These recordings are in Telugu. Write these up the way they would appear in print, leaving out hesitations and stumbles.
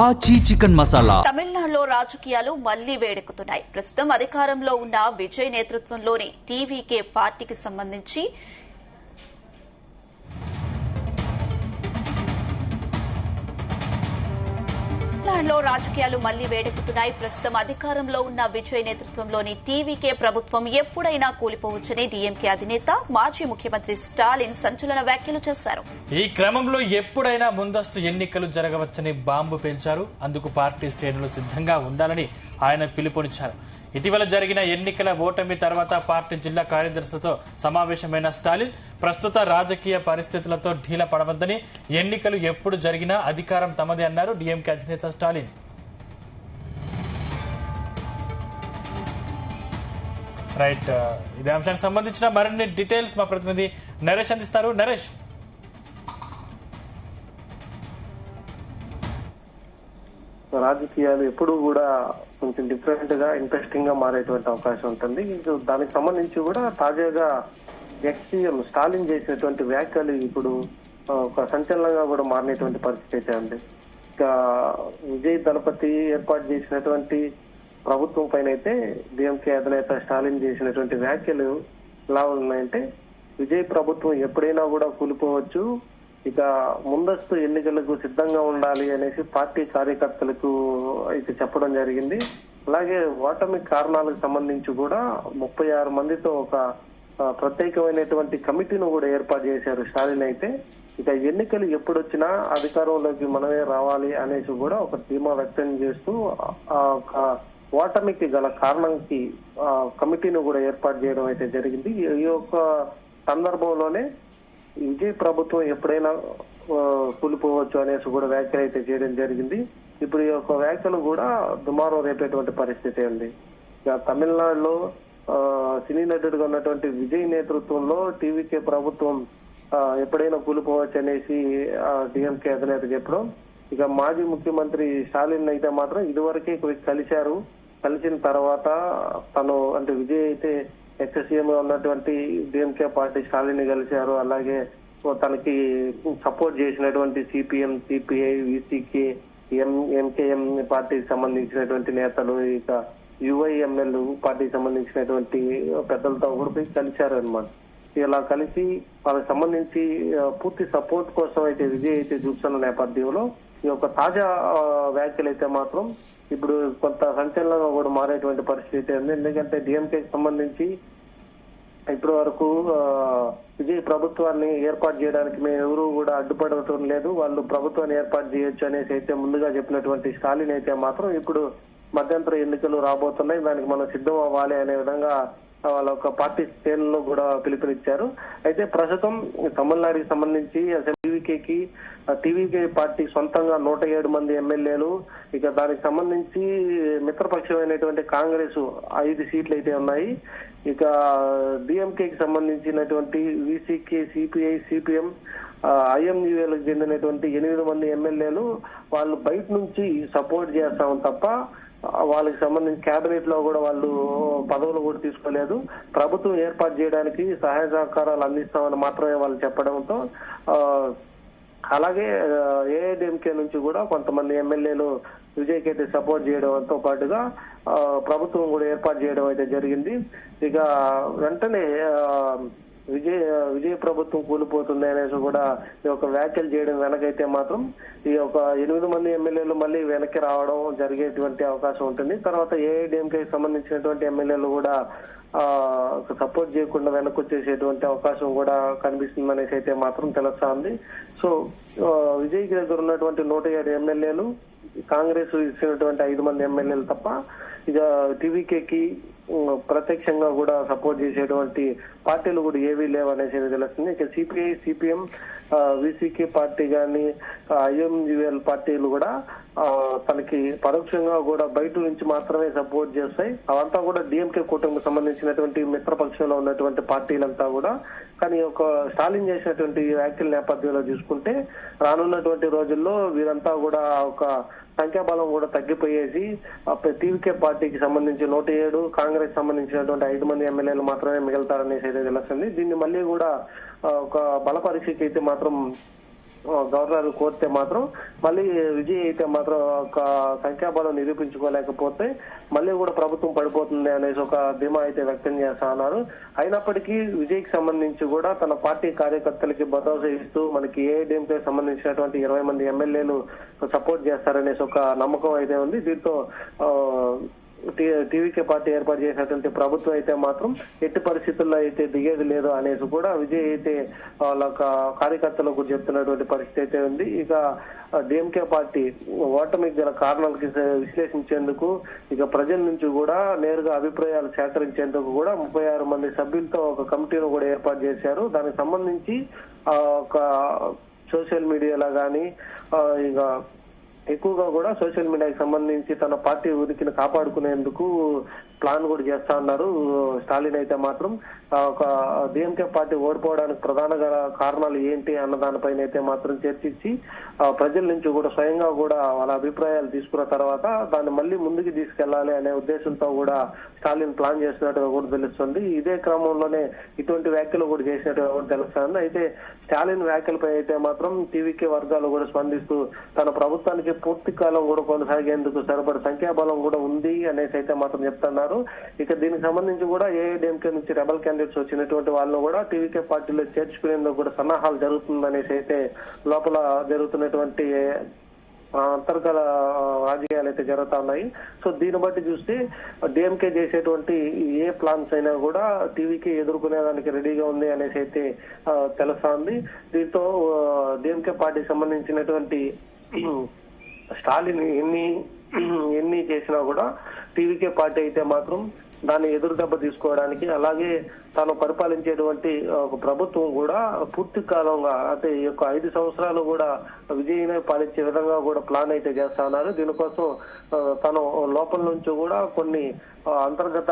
ఆచి చికెన్ మసాలా. తమిళనాడులో రాజకీయాలు మళ్లీ వేడెక్కుతున్నాయి. ప్రస్తుతం అధికారంలో ఉన్న విజయ్ నేతృత్వంలోని టీవీకే పార్టీకి సంబంధించి రాజకీయాలు మళ్లీ వేడెక్కుతున్నాయి. ప్రస్తుతం అధికారంలో ఉన్న విజయ్ నేతృత్వంలోని టీవీకే ప్రభుత్వం ఎప్పుడైనా కూలిపోవచ్చని డీఎంకే అధినేత మాజీ ముఖ్యమంత్రి స్టాలిన్ సంచలన వ్యాఖ్యలు చేశారు. ఈ క్రమంలో ఎప్పుడైనా ముందస్తు ఎన్నికలు జరగవచ్చని బాంబు పేల్చారు. అందుకు పార్టీ శ్రేణులు సిద్ధంగా ఉండాలని ఆయన పిలుపునిచ్చారు. ఇటీవల జరిగిన ఎన్నికల ఓటమి తర్వాత పార్టీ జిల్లా కార్యదర్శులతో సమావేశమైన స్టాలిన్ ప్రస్తుత రాజకీయ పరిస్థితులతో ఢీల పడవద్దని, ఎన్నికలు ఎప్పుడు జరిగినా అధికారం తమదే అన్నారు డీఎంకే అధినేత స్టాలిన్. రైట్, ఇదే అంశానికి సంబంధించిన మరిన్ని డీటెయిల్స్ మా ప్రతినిధి నరేష్ అందిస్తారు. నరేష్, రాజకీయాలు ఎప్పుడు కూడా కొంచెం డిఫరెంట్ గా ఇంట్రెస్టింగ్ గా మారేటువంటి అవకాశం ఉంటుంది. దానికి సంబంధించి కూడా తాజాగా ఎక్స్సీఎం స్టాలిన్ చేసినటువంటి వ్యాఖ్యలు ఇప్పుడు ఒక సంచలనంగా కూడా మారినటువంటి పరిస్థితి అయితే ఉంది. ఇక విజయ్ దళపతి ఏర్పాటు చేసినటువంటి ప్రభుత్వం పైన అయితే డిఎంకే అధినేత స్టాలిన్ చేసినటువంటి వ్యాఖ్యలు ఎలా ఉన్నాయంటే, విజయ్ ప్రభుత్వం ఎప్పుడైనా కూడా కూలిపోవచ్చు, ఇక ముందస్తు ఎన్నికలకు సిద్ధంగా ఉండాలి అనేసి పార్టీ కార్యకర్తలకు అయితే చెప్పడం జరిగింది. అలాగే ఓటమి కారణాలకు సంబంధించి కూడా 36 మందితో ఒక ప్రత్యేకమైనటువంటి కమిటీని కూడా ఏర్పాటు చేశారు స్టాలిన్. అయితే ఇక ఎన్నికలు ఎప్పుడొచ్చినా అధికారంలోకి మనమే రావాలి అనేసి కూడా ఒక ధీమా వ్యక్తం చేస్తూ ఓటమికి గల కారణంకి కమిటీని కూడా ఏర్పాటు చేయడం అయితే జరిగింది. ఈ యొక్క సందర్భంలోనే విజయ్ ప్రభుత్వం ఎప్పుడైనా కూలిపోవచ్చు అనేసి కూడా వ్యాఖ్యలు అయితే చేయడం జరిగింది. ఇప్పుడు ఈ యొక్క వ్యాఖ్యలు కూడా దుమారం రేపేటువంటి పరిస్థితి ఉంది. ఇక తమిళనాడులో సినీ నటుడిగా ఉన్నటువంటి విజయ్ నేతృత్వంలో టీవీకే ప్రభుత్వం ఎప్పుడైనా కూలిపోవచ్చు అనేసి డిఎంకే అధినేత చెప్పడం. ఇక మాజీ ముఖ్యమంత్రి స్టాలిన్ అయితే మాత్రం ఇదివరకే కలిశారు. కలిసిన తర్వాత తను అంటే విజయ్ అయితే ఎక్స్సీఎం గా ఉన్నటువంటి డిఎంకే పార్టీ స్టాలిన్ కలిశారు. అలాగే తనకి సపోర్ట్ చేసినటువంటి సిపిఎం, సిపిఐ, విసికే, ఎంకేఎం పార్టీకి సంబంధించినటువంటి నేతలు, ఇక యుఐఎంఎల్ పార్టీకి సంబంధించినటువంటి పెద్దలతో కూడా పోయి కలిశారు అనమాట. ఇలా కలిసి వాళ్ళకి సంబంధించి పూర్తి సపోర్ట్ కోసం అయితే విజయ్ అయితే చూస్తున్న నేపథ్యంలో ఈ యొక్క తాజా వ్యాఖ్యలు అయితే మాత్రం ఇప్పుడు కొంత సంచలనంగా కూడా మారేటువంటి పరిస్థితి ఉంది. ఎందుకంటే డిఎంకేకి సంబంధించి ఇప్పటి వరకు విజయ్ ప్రభుత్వాన్ని ఏర్పాటు చేయడానికి మేము ఎవరు కూడా అడ్డుపడటం లేదు, వాళ్ళు ప్రభుత్వాన్ని ఏర్పాటు చేయొచ్చు అనేసి అయితే ముందుగా చెప్పినటువంటి స్టాలిన్ అయితే మాత్రం ఇప్పుడు మధ్యంతర ఎన్నికలు రాబోతున్నాయి, దానికి మనం సిద్ధం అవ్వాలి అనే విధంగా వాళ్ళ ఒక పార్టీ శ్రేణుల్లో కూడా పిలుపునిచ్చారు. అయితే ప్రస్తుతం తమిళనాడుకి సంబంధించి టీవీకే పార్టీ సొంతంగా 107 మంది ఎమ్మెల్యేలు, ఇక దానికి సంబంధించి మిత్రపక్షమైనటువంటి కాంగ్రెస్ 5 సీట్లు అయితే ఉన్నాయి. ఇక డిఎంకేకి సంబంధించినటువంటి విసికే, సిపిఐ, సిపిఎం, ఐఎంయుఎల్కి చెందినటువంటి 8 మంది ఎమ్మెల్యేలు వాళ్ళు బయట నుంచి సపోర్ట్ చేస్తాం తప్ప వాళ్ళకి సంబంధించి కేబినెట్ లో కూడా వాళ్ళు పదవులు కూడా తీసుకోలేదు. ప్రభుత్వం ఏర్పాటు చేయడానికి సహాయ సహకారాలు అందిస్తామని మాత్రమే వాళ్ళు చెప్పడంతో, అలాగే ఏఐడిఎంకే నుంచి కూడా కొంతమంది ఎమ్మెల్యేలు విజయ్కి అయితే సపోర్ట్ చేయడంతో పాటుగా ప్రభుత్వం కూడా ఏర్పాటు చేయడం అయితే జరిగింది. ఇక వెంటనే విజయ ప్రభుత్వం కూలిపోతుంది అనేసి కూడా ఈ యొక్క వ్యాఖ్యలు చేయడం వెనకైతే మాత్రం ఈ యొక్క 8 మంది ఎమ్మెల్యేలు మళ్ళీ వెనక్కి రావడం జరిగేటువంటి అవకాశం ఉంటుంది. తర్వాత ఏఐడిఎంకే సంబంధించినటువంటి ఎమ్మెల్యేలు కూడా సపోర్ట్ చేయకుండా వెనక్కి వచ్చేసేటువంటి అవకాశం కూడా కనిపిస్తుంది అనేసి అయితే మాత్రం తెలుస్తా ఉంది. సో విజయ్ దగ్గర ఉన్నటువంటి 107 ఎమ్మెల్యేలు, కాంగ్రెస్ ఇచ్చినటువంటి 5 మంది ఎమ్మెల్యేలు తప్ప ఇక టీవీకేకి ప్రత్యక్షంగా కూడా సపోర్ట్ చేసేటువంటి పార్టీలు కూడా ఏవీ లేవనేసి తెలుస్తుంది. ఇక సిపిఐ, సిపిఎం, విసికే పార్టీ కానీ ఐఎంయుఎల్ పార్టీలు కూడా తనకి పరోక్షంగా కూడా బయట నుంచి మాత్రమే సపోర్ట్ చేస్తాయి. అవంతా కూడా డిఎంకే కూటమికి సంబంధించినటువంటి మిత్రపక్షంలో ఉన్నటువంటి పార్టీలంతా కూడా. కానీ ఒక స్టాలిన్ చేసినటువంటి వ్యాఖ్యల నేపథ్యంలో చూసుకుంటే రానున్నటువంటి రోజుల్లో వీరంతా కూడా ఒక సంఖ్యాబలం కూడా తగ్గిపోయేసి టీవీకే పార్టీకి సంబంధించి 107, కాంగ్రెస్ సంబంధించినటువంటి 5 మంది ఎమ్మెల్యేలు మాత్రమే మిగులుతారనేసి అయితే తెలుస్తుంది. దీన్ని మళ్ళీ కూడా ఒక బల పరీక్షకి అయితే మాత్రం గవర్నర్ కోరితే మాత్రం మళ్ళీ విజయ్ అయితే మాత్రం ఒక సంఖ్యాబలం నిరూపించుకోలేకపోతే మళ్ళీ కూడా ప్రభుత్వం పడిపోతుంది అనేసి ఒక ధీమా అయితే వ్యక్తం చేస్తా ఉన్నారు. అయినప్పటికీ విజయ్కి సంబంధించి కూడా తన పార్టీ కార్యకర్తలకి భరోసా ఇస్తూ మనకి ఏఐడిఎంకే సంబంధించినటువంటి 20 మంది ఎమ్మెల్యేలు సపోర్ట్ చేస్తారనేసి ఒక నమ్మకం అయితే ఉంది. దీంతో టీవీకే పార్టీ ఏర్పాటు చేసినటువంటి ప్రభుత్వం అయితే మాత్రం ఎట్టి పరిస్థితుల్లో అయితే దిగేది లేదు అనేసి కూడా విజయ్ అయితే వాళ్ళ కార్యకర్తలకు చెప్తున్నటువంటి పరిస్థితి అయితే ఉంది. ఇక డిఎంకే పార్టీ ఓటమికి గల కారణాలకి విశ్లేషించేందుకు ఇక ప్రజల నుంచి కూడా నేరుగా అభిప్రాయాలు సేకరించేందుకు కూడా 36 మంది సభ్యులతో ఒక కమిటీను కూడా ఏర్పాటు చేశారు. దానికి సంబంధించి ఒక సోషల్ మీడియాలో గానీ ఇక ఎక్కువగా కూడా సోషల్ మీడియాకి సంబంధించి తన పార్టీ ఉనికిని కాపాడుకునేందుకు ప్లాన్ కూడా చేస్తా ఉన్నారు. స్టాలిన్ అయితే మాత్రం ఒక డిఎంకే పార్టీ ఓడిపోవడానికి ప్రధాన కారణాలు ఏంటి అన్న దానిపైన అయితే మాత్రం చర్చించి ప్రజల నుంచి కూడా స్వయంగా కూడా వాళ్ళ అభిప్రాయాలు తీసుకున్న తర్వాత దాన్ని మళ్ళీ ముందుకు తీసుకెళ్లాలి అనే ఉద్దేశంతో కూడా స్టాలిన్ ప్లాన్ చేసినట్టుగా కూడా తెలుస్తుంది. ఇదే క్రమంలోనే ఇటువంటి వ్యాఖ్యలు కూడా చేసినట్టుగా కూడా తెలుస్తుంది. అయితే స్టాలిన్ వ్యాఖ్యలపై అయితే మాత్రం టీవీకే వర్గాలు కూడా స్పందిస్తూ తన ప్రభుత్వానికి పూర్తి కాలం కూడా కొనసాగేందుకు సరిపడ సంఖ్యాబలం కూడా ఉంది అనేసి అయితే మాత్రం చెప్తున్నారు. ఇక దీనికి సంబంధించి కూడా ఏఐడిఎంకే నుంచి రెబల్ క్యాండిడేట్స్ వచ్చినటువంటి వాళ్ళను కూడా టీవీకే పార్టీలో చేర్చుకునేందుకు కూడా సన్నాహాలు జరుగుతుందనేసి అయితే లోపల జరుగుతున్నటువంటి అంతర్గత రాజకీయాలు అయితే జరుగుతా ఉన్నాయి. సో దీన్ని బట్టి చూస్తే డిఎంకే చేసేటువంటి ఏ ప్లాన్స్ అయినా కూడా టీవీకి ఎదుర్కొనేదానికి రెడీగా ఉంది అనేసి అయితే తెలుస్తోంది. దీంతో డిఎంకే పార్టీకి సంబంధించినటువంటి స్టాలిన్ ఎన్ని చేసినా కూడా టీవీకే పార్టీ అయితే మాత్రం దాన్ని ఎదురు దెబ్బ తీసుకోవడానికి అలాగే తాను పరిపాలించేటువంటి ఒక ప్రభుత్వం కూడా పూర్తి కాలంగా అంటే ఈ యొక్క 5 సంవత్సరాలు కూడా విజయనే పాలించే విధంగా కూడా ప్లాన్ అయితే చేస్తా ఉన్నారు. దీనికోసం తను లోపల నుంచి కూడా కొన్ని అంతర్గత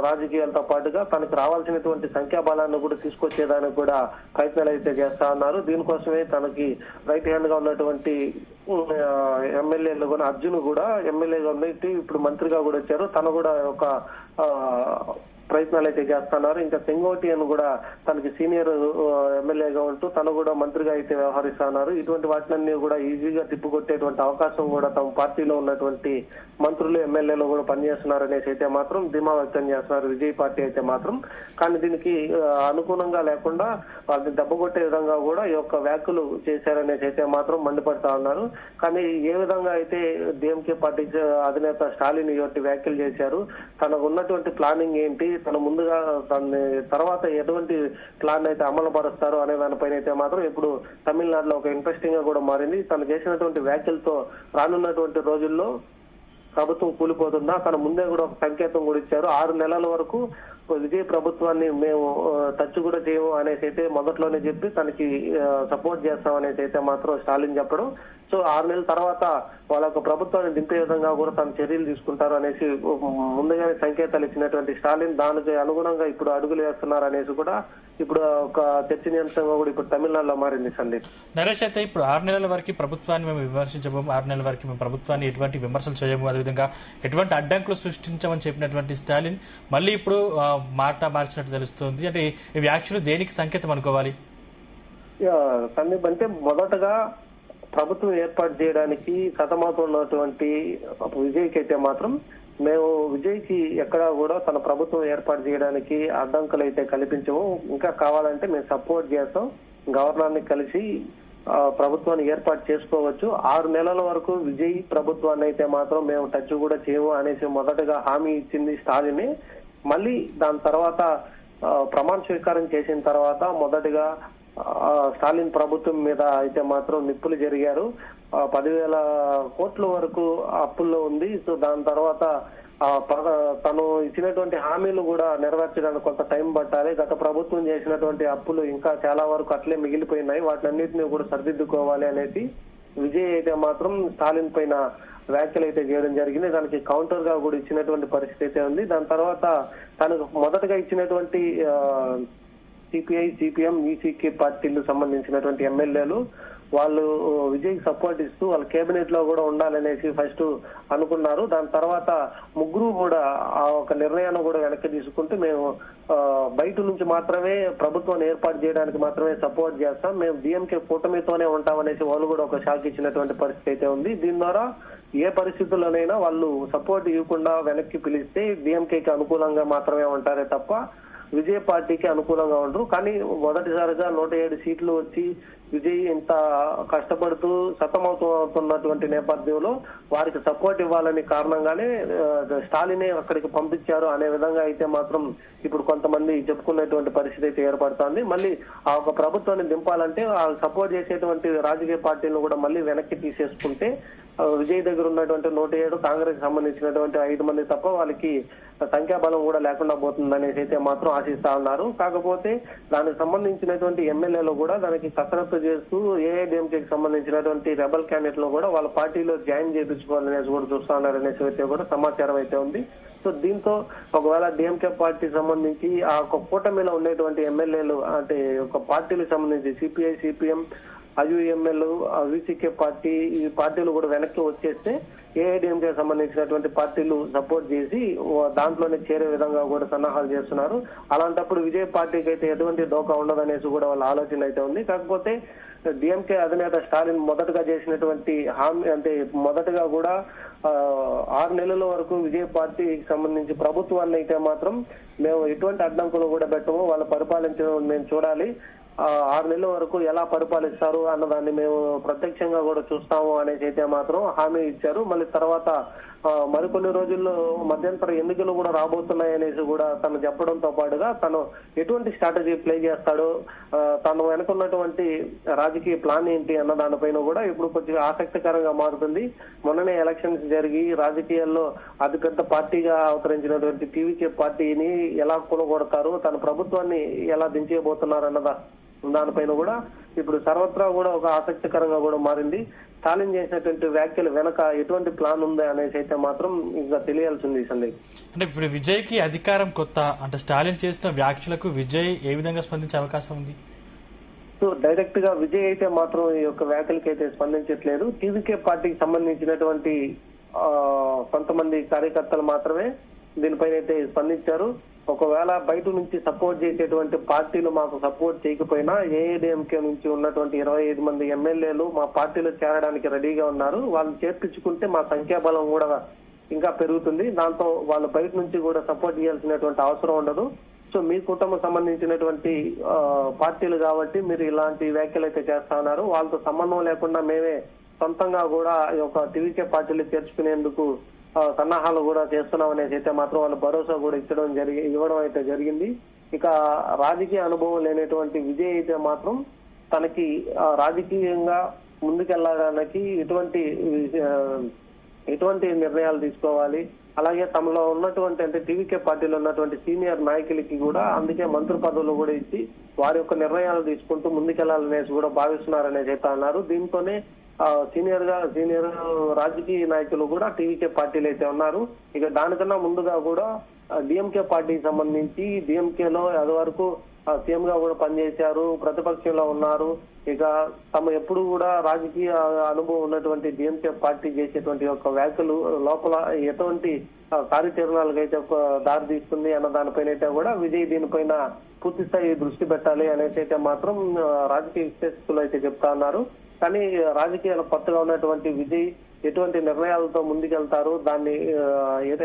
రాజకీయాలతో పాటుగా తనకు రావాల్సినటువంటి సంఖ్యాబలాన్ని కూడా తీసుకొచ్చేదానికి కూడా ప్రయత్నాలు అయితే చేస్తా ఉన్నారు. దీనికోసమే తనకి రైట్ హ్యాండ్ గా ఉన్నటువంటి ఎమ్మెల్యేలు కూడా అర్జున్ కూడా ఎమ్మెల్యేగా ఉన్నట్టు ఇప్పుడు మంత్రిగా కూడా వచ్చారు. తను కూడా ఒక ప్రయత్నాలు అయితే చేస్తున్నారు. ఇంకా చెంగోటి అని కూడా తనకి సీనియర్ ఎమ్మెల్యేగా ఉంటూ తను కూడా మంత్రిగా అయితే వ్యవహరిస్తున్నారు. ఇటువంటి వాటిలన్నీ కూడా ఈజీగా తిప్పుకొట్టేటువంటి అవకాశం కూడా తమ పార్టీలో ఉన్నటువంటి మంత్రులు ఎమ్మెల్యేలు కూడా పనిచేస్తున్నారు అనేసి అయితే మాత్రం ధీమా వ్యక్తం చేస్తున్నారు విజయ్ పార్టీ అయితే మాత్రం. కానీ దీనికి అనుగుణంగా లేకుండా వాళ్ళని దెబ్బకొట్టే విధంగా కూడా ఈ యొక్క వ్యాఖ్యలు చేశారనేసి అయితే మాత్రం మండిపడతా ఉన్నారు. కానీ ఏ విధంగా అయితే డిఎంకే పార్టీ అధినేత స్టాలిన్ ఇటువంటి వ్యాఖ్యలు చేశారు, తనకు ఉన్నటువంటి ప్లానింగ్ ఏంటి, తన ముందుగా దాన్ని తర్వాత ఎటువంటి ప్లాన్ అయితే అమలు పరుస్తారు అనే దానిపైన అయితే మాత్రం ఇప్పుడు తమిళనాడులో ఒక ఇంట్రెస్టింగ్ గా కూడా మారింది. తను చేసినటువంటి వ్యాఖ్యలతో రానున్నటువంటి రోజుల్లో ప్రభుత్వం కూలిపోతుందా, తన ముందే కూడా ఒక సంకేతం కూడా ఇచ్చారు. 6 నెలల వరకు విజయ్ ప్రభుత్వాన్ని మేము టచ్ కూడా చేయము అనేసి అయితే మొదట్లోనే చెప్పి తనకి సపోర్ట్ చేస్తాం అనేసి అయితే మాత్రం స్టాలిన్ చెప్పడం. సో 6 నెలల తర్వాత వాళ్ళ ప్రభుత్వాన్ని దింపే విధంగా కూడా తన చర్యలు తీసుకుంటారు అనేసి ముందుగానే సంకేతాలు ఇచ్చినటువంటి స్టాలిన్ దానికి అనుగుణంగా ఇప్పుడు అడుగులు వేస్తున్నారు అనేసి కూడా ఇప్పుడు ఒక చర్చనీయాంశంగా కూడా ఇప్పుడు తమిళనాడులో మారింది. సందీప్, నరేష్, అయితే ఇప్పుడు 6 నెలల వరకు ప్రభుత్వాన్ని మేము విమర్శించబోము, 6 నెలల వరకు మేము ప్రభుత్వాన్ని ఎటువంటి విమర్శలు చేయము, అదేవిధంగా ఎటువంటి అడ్డంకులు సృష్టించమని చెప్పినటువంటి స్టాలిన్ మళ్ళీ ఇప్పుడు మాట మార్చినట్టు తెలుస్తుంది. అంటే ఈ వ్యాఖ్యలు దేనికి సంకేతం అనుకోవాలి? సందీప్, అంటే మొదటగా ప్రభుత్వం ఏర్పాటు చేయడానికి సతమతం ఉన్నటువంటి విజయ్కి అయితే మాత్రం మేము విజయ్కి ఎక్కడా కూడా తన ప్రభుత్వం ఏర్పాటు చేయడానికి అడ్డంకులు అయితే కల్పించము, ఇంకా కావాలంటే మేము సపోర్ట్ చేస్తాం, గవర్నర్ని కలిసి ప్రభుత్వాన్ని ఏర్పాటు చేసుకోవచ్చు, 6 నెలల వరకు విజయ్ ప్రభుత్వాన్ని అయితే మాత్రం మేము టచ్ కూడా చేయము అనేసి మొదటగా హామీ ఇచ్చింది స్టాలిన్. మళ్ళీ దాని తర్వాత ప్రమాణ స్వీకారం చేసిన తర్వాత మొదటిగా స్టాలిన్ ప్రభుత్వం మీద అయితే మాత్రం నిప్పులు జరిగారు. 10,000 కోట్ల వరకు అప్పుల్లో ఉంది. సో దాని తర్వాత తను ఇచ్చినటువంటి హామీలు కూడా నెరవేర్చడానికి కొంత టైం పట్టాలి. గత ప్రభుత్వం చేసినటువంటి అప్పులు ఇంకా చాలా వరకు అట్లే మిగిలిపోయినాయి, వాటిని అన్నింటినీ కూడా సరిదిద్దుకోవాలి అనేది విజయ్ అయితే మాత్రం స్టాలిన్ పైన వ్యాఖ్యలు అయితే చేయడం జరిగింది. దానికి కౌంటర్ గా కూడా ఇచ్చినటువంటి పరిస్థితి అయితే ఉంది. దాని తర్వాత తనకు మొదటగా ఇచ్చినటువంటి సిపిఐ, సిపిఎం, ఈసీకే పార్టీలకు సంబంధించినటువంటి ఎమ్మెల్యేలు వాళ్ళు విజయ్ సపోర్ట్ ఇస్తూ వాళ్ళ కేబినెట్ లో కూడా ఉండాలనేసి ఫస్ట్ అనుకున్నారు. దాని తర్వాత ముగ్గురు కూడా ఆ ఒక నిర్ణయాన్ని కూడా వెనక్కి తీసుకుంటూ మేము బయట నుంచి మాత్రమే ప్రభుత్వాన్ని ఏర్పాటు చేయడానికి మాత్రమే సపోర్ట్ చేస్తాం, మేము డిఎంకే కూటమితోనే ఉంటామనేసి వాళ్ళు కూడా ఒక షాక్ ఇచ్చినటువంటి పరిస్థితి అయితే ఉంది. దీని ద్వారా ఏ పరిస్థితుల్లోనైనా వాళ్ళు సపోర్ట్ ఇవ్వకుండా వెనక్కి పిలిస్తే డిఎంకేకి అనుకూలంగా మాత్రమే ఉంటారే తప్ప విజయ్ పార్టీకి అనుకూలంగా ఉండరు. కానీ మొదటిసారిగా 107 సీట్లు వచ్చి విజయ్ ఇంత కష్టపడుతూ సతమవుతున్నటువంటి నేపథ్యంలో వారికి సపోర్ట్ ఇవ్వాలని కారణంగానే స్టాలినే అక్కడికి పంపించారు అనే విధంగా అయితే మాత్రం ఇప్పుడు కొంతమంది చెప్పుకున్నటువంటి పరిస్థితి అయితే ఏర్పడుతోంది. మళ్ళీ ఆ ఒక ప్రభుత్వాన్ని దింపాలంటే ఆ సపోర్ట్ చేసేటువంటి రాజకీయ పార్టీలను కూడా మళ్ళీ వెనక్కి తీసేసుకుంటే విజయ్ దగ్గర ఉన్నటువంటి 107 కాంగ్రెస్ సంబంధించినటువంటి 5 మంది తప్ప వాళ్ళకి సంఖ్యాబలం కూడా లేకుండా పోతుందనేసి అయితే మాత్రం ఆశిస్తా ఉన్నారు. కాకపోతే దానికి సంబంధించినటువంటి ఎమ్మెల్యేలు కూడా దానికి కసరత్తు చేస్తూ ఏఐడిఎంకేకి సంబంధించినటువంటి రెబల్ క్యాండిడేట్లు కూడా వాళ్ళ పార్టీలో జాయిన్ చేయించుకోవాలనేసి కూడా చూస్తా ఉన్నారనేసి అయితే కూడా సమాచారం అయితే ఉంది. సో దీంతో ఒకవేళ డిఎంకే పార్టీ సంబంధించి ఆ ఒక కూటమిలో ఉండేటువంటి ఎమ్మెల్యేలు అంటే ఒక పార్టీలకు సంబంధించి CPI, CPM, IUML, VCK party ఈ పార్టీలు కూడా వెనక్కి వచ్చేస్తే ఏఐడిఎంకే సంబంధించినటువంటి పార్టీలు సపోర్ట్ చేసి దాంట్లోనే చేరే విధంగా కూడా సన్నాహాలు చేస్తున్నారు. అలాంటప్పుడు విజయ్ పార్టీకి అయితే ఎటువంటి డోకా ఉండదనేసి కూడా వాళ్ళ ఆలోచన అయితే ఉంది. కాకపోతే డిఎంకే అధినేత స్టాలిన్ మొదటగా చేసినటువంటి హామీ అంటే మొదటగా కూడా 6 నెలల వరకు విజయ్ పార్టీకి సంబంధించి ప్రభుత్వాన్ని అయితే మాత్రం మేము ఎటువంటి అడ్డంకులు కూడా పెట్టము, వాళ్ళు పరిపాలించడం మేము చూడాలి, 6 నెలల వరకు ఎలా పరిపాలిస్తారు అన్నదాన్ని మేము ప్రత్యక్షంగా కూడా చూస్తాము అనేసి అయితే మాత్రం హామీ ఇచ్చారు. మళ్ళీ తర్వాత మరికొన్ని రోజుల్లో మధ్యంతర ఎన్నికలు కూడా రాబోతున్నాయి అనేసి కూడా తను చెప్పడంతో పాటుగా తను ఎటువంటి స్ట్రాటజీ ప్లే చేస్తాడో తను వెనుకున్నటువంటి రాజకీయ ప్లాన్ ఏంటి అన్న దానిపైన కూడా ఇప్పుడు కొంచెం ఆసక్తికరంగా మారుతుంది. మొన్ననే ఎలక్షన్స్ జరిగి రాజకీయాల్లో అతిపెద్ద పార్టీగా అవతరించినటువంటి టీవీకే పార్టీని ఎలా కొనగొడతారు, తన ప్రభుత్వాన్ని ఎలా దించేయబోతున్నారు అన్నదా దానిపైన కూడా ఇప్పుడు సర్వత్రా కూడా ఒక ఆసక్తికరంగా కూడా మారింది. స్టాలిన్ చేసినటువంటి వ్యాఖ్యలు వెనక ఎటువంటి ప్లాన్ ఉందా అనేసి అయితే మాత్రం ఇంకా తెలియాల్సింది సందేహం. అంటే ఇప్పుడు విజయ్ కి అధికారం కొత్త అంటే స్టాలిన్ చేసిన వ్యాఖ్యలకు విజయ్ ఏ విధంగా స్పందించే అవకాశం ఉంది? సో డైరెక్ట్ గా విజయ్ అయితే మాత్రం ఈ యొక్క వ్యాఖ్యలకి అయితే స్పందించట్లేదు. టీవీకే పార్టీకి సంబంధించినటువంటి కొంతమంది కార్యకర్తలు మాత్రమే దీనిపైన అయితే స్పందించారు. ఒకవేళ బయట నుంచి సపోర్ట్ చేసేటువంటి పార్టీలు మాకు సపోర్ట్ చేయకపోయినా ఏఐడిఎంకే నుంచి ఉన్నటువంటి 25 మంది ఎమ్మెల్యేలు మా పార్టీలో చేరడానికి రెడీగా ఉన్నారు, వాళ్ళు చేర్పించుకుంటే మా సంఖ్యాబలం కూడా ఇంకా పెరుగుతుంది, దాంతో వాళ్ళు బయట నుంచి కూడా సపోర్ట్ చేయాల్సినటువంటి అవసరం ఉండదు. సో మీ కుటుంబం సంబంధించినటువంటి పార్టీలు కాబట్టి మీరు ఇలాంటి వ్యాఖ్యలు అయితే చేస్తా ఉన్నారు, వాళ్ళతో సంబంధం లేకుండా మేమే సొంతంగా కూడా ఈ యొక్క టీవీకే పార్టీలు చేర్చుకునేందుకు సన్నాహాలు కూడా చేస్తున్నాం అనేసి అయితే మాత్రం వాళ్ళు భరోసా కూడా ఇవ్వడం అయితే జరిగింది. ఇక రాజకీయ అనుభవం లేనటువంటి విజయ్ అయితే మాత్రం తనకి రాజకీయంగా ముందుకెళ్ళడానికి ఎటువంటి నిర్ణయాలు తీసుకోవాలి, అలాగే తమలో ఉన్నటువంటి అంటే టీవీకే పార్టీలో ఉన్నటువంటి సీనియర్ నాయకులకి కూడా అందుకే మంత్రి పదవులు కూడా ఇచ్చి వారి యొక్క నిర్ణయాలు తీసుకుంటూ ముందుకెళ్లాలనేసి కూడా భావిస్తున్నారనేసి అయితే అన్నారు. దీంతోనే సీనియర్ రాజకీయ నాయకులు కూడా టీవీకే పార్టీలు అయితే ఉన్నారు. ఇక దానికన్నా ముందుగా కూడా డిఎంకే పార్టీకి సంబంధించి డిఎంకేలో అది వరకు సీఎం గా కూడా పనిచేశారు, ప్రతిపక్షంలో ఉన్నారు. ఇక తమ ఎప్పుడు కూడా రాజకీయ అనుభవం ఉన్నటువంటి డిఎంకే పార్టీ చేసేటువంటి యొక్క వ్యాఖ్యలు లోపల ఎటువంటి కార్యాచరణలకు అయితే దారి తీస్తుంది అన్న దానిపైన అయితే కూడా విజయ్ దీనిపైన పూర్తి స్థాయి దృష్టి పెట్టాలి అనేసి అయితే మాత్రం రాజకీయ విశ్లేషకులు అయితే చెప్తా ఉన్నారు. కానీ రాజకీయాలు కొత్తగా ఉన్నటువంటి విజయ్ ఎటువంటి నిర్ణయాలతో ముందుకెళ్తారు, దాన్ని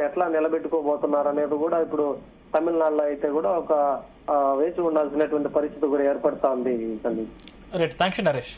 ఎట్లా నిలబెట్టుకోబోతున్నారు అనేది కూడా ఇప్పుడు తమిళనాడులో అయితే కూడా ఒక వేచి ఉండాల్సినటువంటి పరిస్థితి కూడా ఏర్పడతా ఉంది. Right, thanks Naresh.